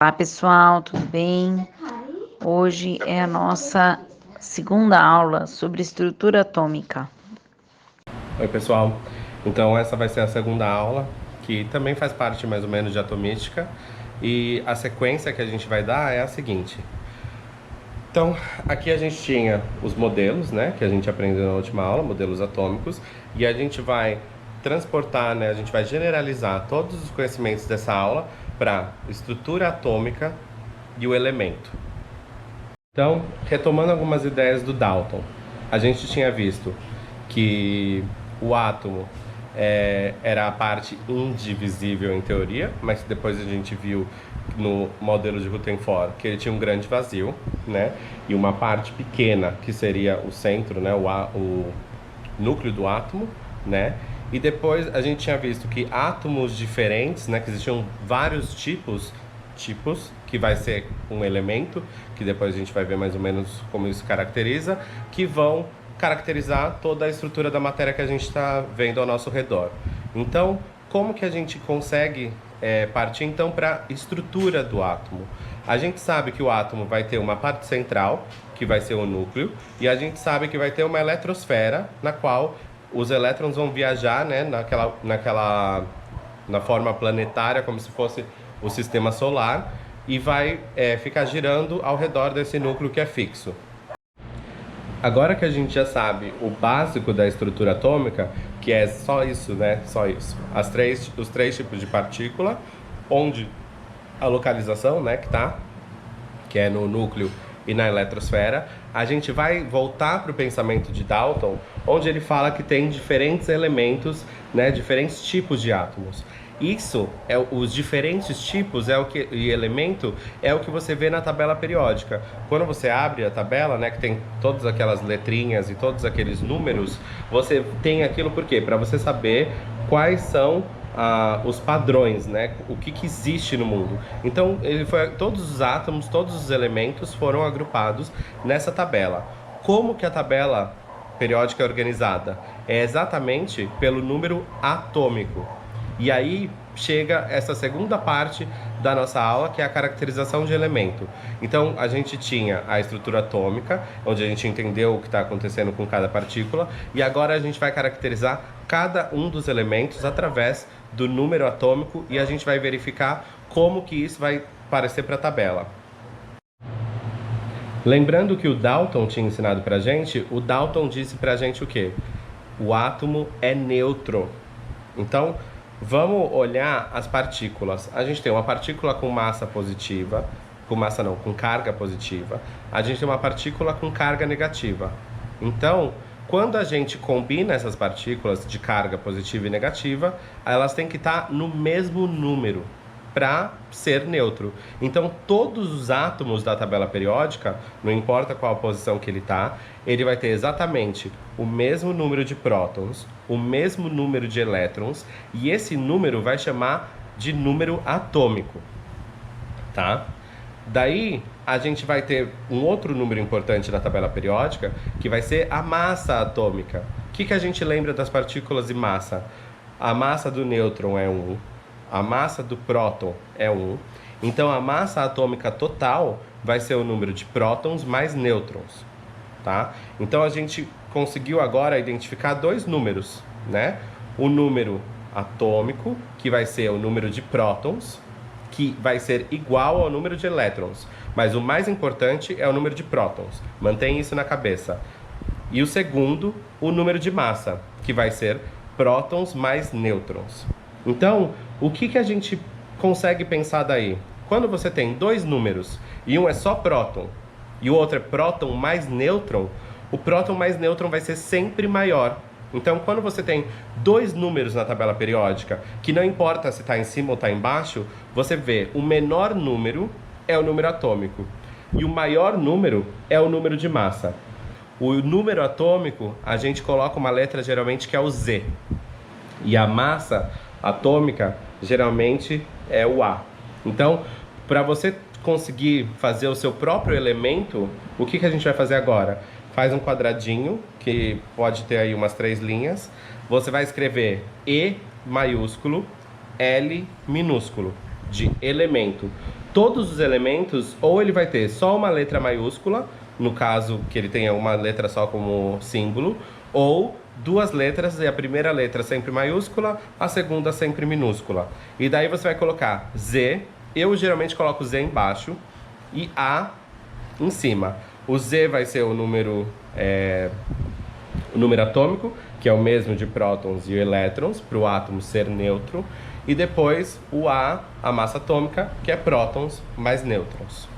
Olá pessoal, tudo bem? Hoje é a nossa segunda aula sobre estrutura atômica. Oi pessoal, então essa vai ser a segunda aula, que também faz parte mais ou menos de atomística, e a sequência que a gente vai dar é a seguinte. Então, aqui a gente tinha os modelos, né, que a gente aprendeu na última aula, modelos atômicos, e a gente vai transportar, né, a gente vai generalizar todos os conhecimentos dessa aula para estrutura atômica e o elemento. Então, retomando algumas ideias do Dalton, a gente tinha visto que o átomo era a parte indivisível em teoria, mas depois a gente viu no modelo de Rutherford que ele tinha um grande vazio, né? E uma parte pequena que seria o centro, né? O núcleo do átomo, né? E depois a gente tinha visto que átomos diferentes, né? Que existiam vários tipos que vai ser um elemento, que depois a gente vai ver mais ou menos como isso caracteriza, que vão caracterizar toda a estrutura da matéria que a gente está vendo ao nosso redor. Então, como que a gente consegue partir então para a estrutura do átomo? A gente sabe que o átomo vai ter uma parte central, que vai ser o núcleo, e a gente sabe que vai ter uma eletrosfera, na qual os elétrons vão viajar, né, na forma planetária, como se fosse o sistema solar, e vai ficar girando ao redor desse núcleo que é fixo. Agora que a gente já sabe o básico da estrutura atômica, que é só isso, né? Só isso. Os três tipos de partícula, onde a localização, né, que é no núcleo e na eletrosfera, a gente vai voltar para o pensamento de Dalton, onde ele fala que tem diferentes elementos, né, diferentes tipos de átomos. Isso é os diferentes tipos e elemento é o que você vê na tabela periódica. Quando você abre a tabela, né, que tem todas aquelas letrinhas e todos aqueles números, você tem aquilo por quê? Para você saber quais são os padrões, né? O que existe no mundo. Então, todos os átomos, todos os elementos foram agrupados nessa tabela. Como que a tabela periódica é organizada? É exatamente pelo número atômico. E aí chega essa segunda parte da nossa aula, que é a caracterização de elemento. Então, a gente tinha a estrutura atômica, onde a gente entendeu o que está acontecendo com cada partícula, e agora a gente vai caracterizar cada um dos elementos através do número atômico, e a gente vai verificar como que isso vai aparecer para a tabela. Lembrando que o Dalton tinha ensinado para a gente, o Dalton disse para a gente o quê? O átomo é neutro. Então, vamos olhar as partículas. A gente tem uma partícula com massa positiva, com carga positiva. A gente tem uma partícula com carga negativa. Então, quando a gente combina essas partículas de carga positiva e negativa, elas têm que estar no mesmo número para ser neutro. Então, todos os átomos da tabela periódica, não importa qual posição que ele está, ele vai ter exatamente o mesmo número de prótons, o mesmo número de elétrons, e esse número vai chamar de número atômico, tá? Daí, a gente vai ter um outro número importante na tabela periódica, que vai ser a massa atômica. O que a gente lembra das partículas e massa? A massa do nêutron é 1, a massa do próton é 1. Então, a massa atômica total vai ser o número de prótons mais nêutrons, tá? Então, a gente conseguiu agora identificar dois números, né? O número atômico, que vai ser o número de prótons, que vai ser igual ao número de elétrons. Mas o mais importante é o número de prótons. Mantém isso na cabeça. E o segundo, o número de massa, que vai ser prótons mais nêutrons. Então, o que a gente consegue pensar daí? Quando você tem dois números, e um é só próton, e o outro é próton mais nêutron, o próton mais nêutron vai ser sempre maior. Então, quando você tem dois números na tabela periódica, que não importa se está em cima ou está embaixo, você vê o menor número é o número atômico e o maior número é o número de massa. O número atômico, a gente coloca uma letra geralmente que é o Z. E a massa atômica, geralmente, é o A. Então, para você conseguir fazer o seu próprio elemento, o que a gente vai fazer agora? Faz um quadradinho, que pode ter aí umas 3 linhas. Você vai escrever E maiúsculo, L minúsculo, de elemento. todos os elementos, ou ele vai ter só uma letra maiúscula, no caso que ele tenha uma letra só como símbolo, ou duas letras, e a primeira letra sempre maiúscula, a segunda sempre minúscula. E daí você vai colocar Z, eu geralmente coloco Z embaixo, e A em cima. O Z vai ser o número atômico, que é o mesmo de prótons e elétrons, para o átomo ser neutro. E depois o A, a massa atômica, que é prótons mais nêutrons.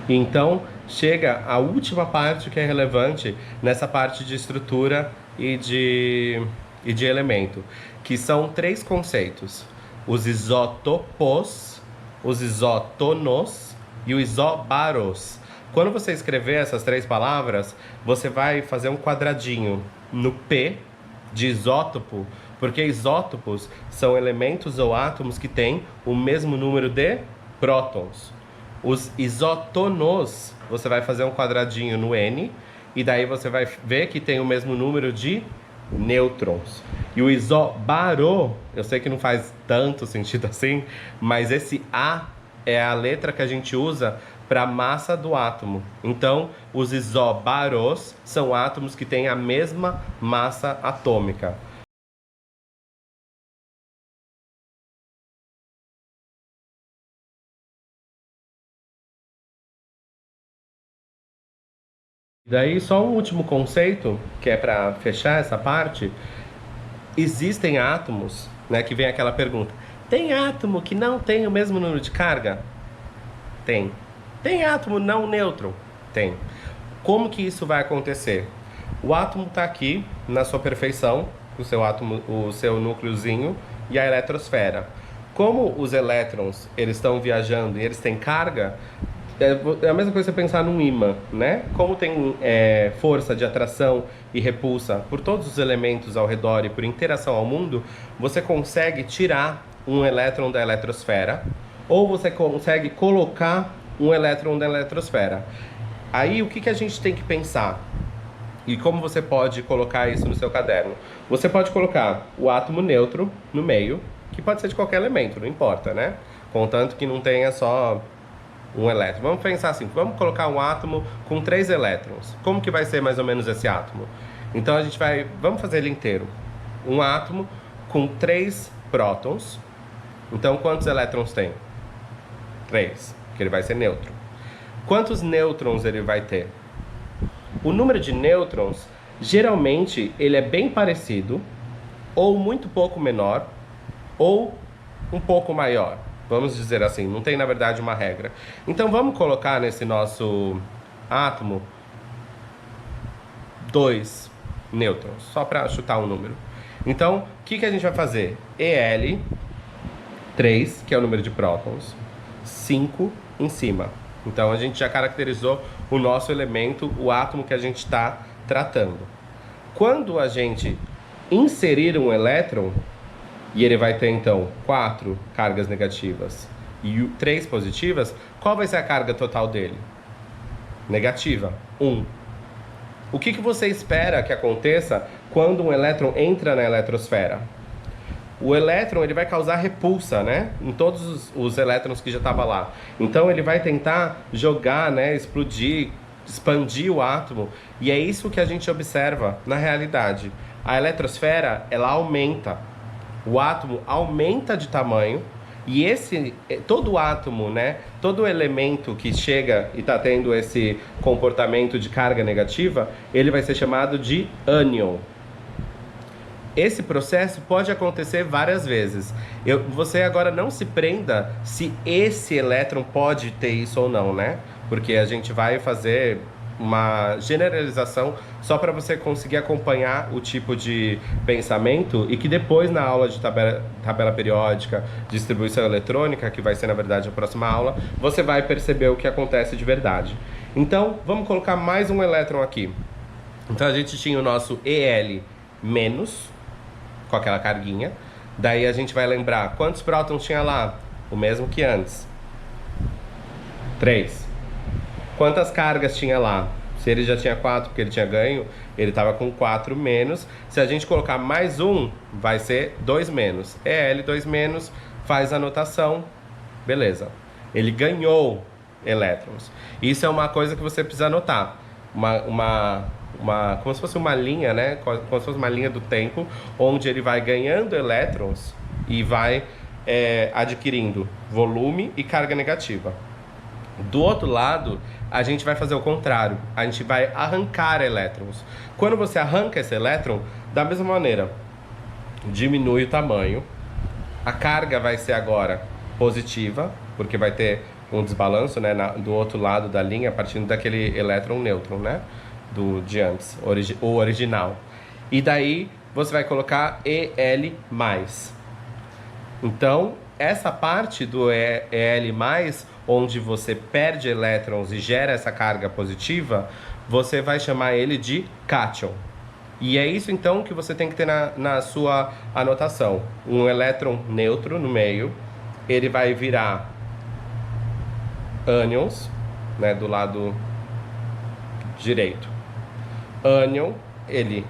Então, chega a última parte que é relevante nessa parte de estrutura e de elemento, que são 3 conceitos: os isótopos, os isótonos e os isóbaros. Quando você escrever essas 3 palavras, você vai fazer um quadradinho no P de isótopo, porque isótopos são elementos ou átomos que têm o mesmo número de prótons. Os isótonos, você vai fazer um quadradinho no N, e daí você vai ver que tem o mesmo número de nêutrons. E o isóbaro, eu sei que não faz tanto sentido assim, mas esse A é a letra que a gente usa para a massa do átomo. Então, os isóbaros são átomos que têm a mesma massa atômica. Daí, só um último conceito, que é para fechar essa parte. Existem átomos, né, que vem aquela pergunta: tem átomo que não tem o mesmo número de carga? Tem. Tem átomo não nêutron? Tem. Como que isso vai acontecer? O átomo está aqui na sua perfeição, o seu átomo, o seu núcleozinho e a eletrosfera. Como os elétrons eles estão viajando e eles têm carga, é a mesma coisa você pensar num ímã, né? Como tem força de atração e repulsa por todos os elementos ao redor e por interação ao mundo, você consegue tirar um elétron da eletrosfera, ou você consegue colocar um elétron da eletrosfera. Aí o que a gente tem que pensar? E como você pode colocar isso no seu caderno? Você pode colocar o átomo neutro no meio, que pode ser de qualquer elemento, não importa, né? Contanto que não tenha só um elétron. Vamos pensar assim, vamos colocar um átomo com 3 elétrons. Como que vai ser mais ou menos esse átomo? Então vamos fazer ele inteiro. Um átomo com 3 prótons. Então quantos elétrons tem? 3, porque ele vai ser neutro. Quantos nêutrons ele vai ter? O número de nêutrons, geralmente, ele é bem parecido, ou muito pouco menor, ou um pouco maior. Vamos dizer assim, não tem na verdade uma regra. Então vamos colocar nesse nosso átomo 2 nêutrons, só para chutar um número. Então, o que a gente vai fazer? EL, 3, que é o número de prótons, 5 em cima. Então a gente já caracterizou o nosso elemento, o átomo que a gente está tratando. Quando a gente inserir um elétron, e ele vai ter então 4 cargas negativas e 3 positivas, qual vai ser a carga total dele? Negativa, 1. O que você espera que aconteça quando um elétron entra na eletrosfera? O elétron ele vai causar repulsa, né, em todos os elétrons que já estavam lá. Então ele vai tentar jogar, né, explodir, expandir o átomo, e é isso que a gente observa na realidade. A eletrosfera, ela aumenta, o átomo aumenta de tamanho, e todo átomo, né, todo elemento que chega e está tendo esse comportamento de carga negativa, ele vai ser chamado de ânion. Esse processo pode acontecer várias vezes. Você agora não se prenda se esse elétron pode ter isso ou não, né? Porque a gente vai fazer uma generalização só para você conseguir acompanhar o tipo de pensamento, e que depois na aula de tabela periódica, distribuição eletrônica, que vai ser na verdade a próxima aula, você vai perceber o que acontece de verdade. Então vamos colocar mais um elétron aqui. Então a gente tinha o nosso EL menos, com aquela carguinha. Daí a gente vai lembrar quantos prótons tinha lá? O mesmo que antes, 3. Quantas cargas tinha lá? Se ele já tinha 4 porque ele tinha ganho, ele estava com 4 menos. Se a gente colocar mais um, vai ser 2 menos. EL 2 menos, faz a anotação Beleza. Ele ganhou elétrons. Isso é uma coisa que você precisa anotar. Como se fosse uma linha, né? Como se fosse uma linha do tempo, onde ele vai ganhando elétrons e vai adquirindo volume e carga negativa. Do outro lado, a gente vai fazer o contrário. A gente vai arrancar elétrons. Quando você arranca esse elétron, da mesma maneira, diminui o tamanho. A carga vai ser agora positiva, porque vai ter um desbalanço, né, do outro lado da linha, partindo daquele elétron-nêutron, né, de antes, o original. E daí você vai colocar EL+. Então, essa parte do EL+, onde você perde elétrons e gera essa carga positiva, você vai chamar ele de cátion. E é isso então que você tem que ter na sua anotação. Um elétron neutro no meio, ele vai virar ânions, né, do lado direito. Ânion, ele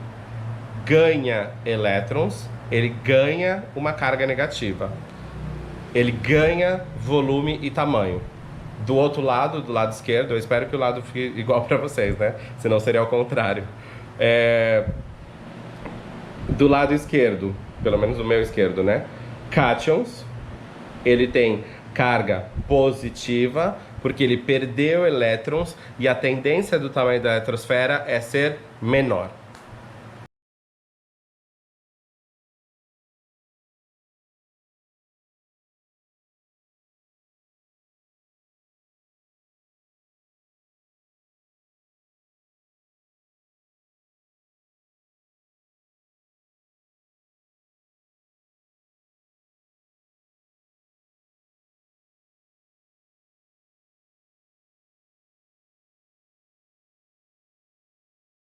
ganha elétrons, ele ganha uma carga negativa. Ele ganha volume e tamanho. Do outro lado, do lado esquerdo, eu espero que o lado fique igual para vocês, né? Senão seria ao contrário. Do lado esquerdo, pelo menos do meu esquerdo, né? Cátions, ele tem carga positiva, porque ele perdeu elétrons e a tendência do tamanho da eletrosfera é ser menor.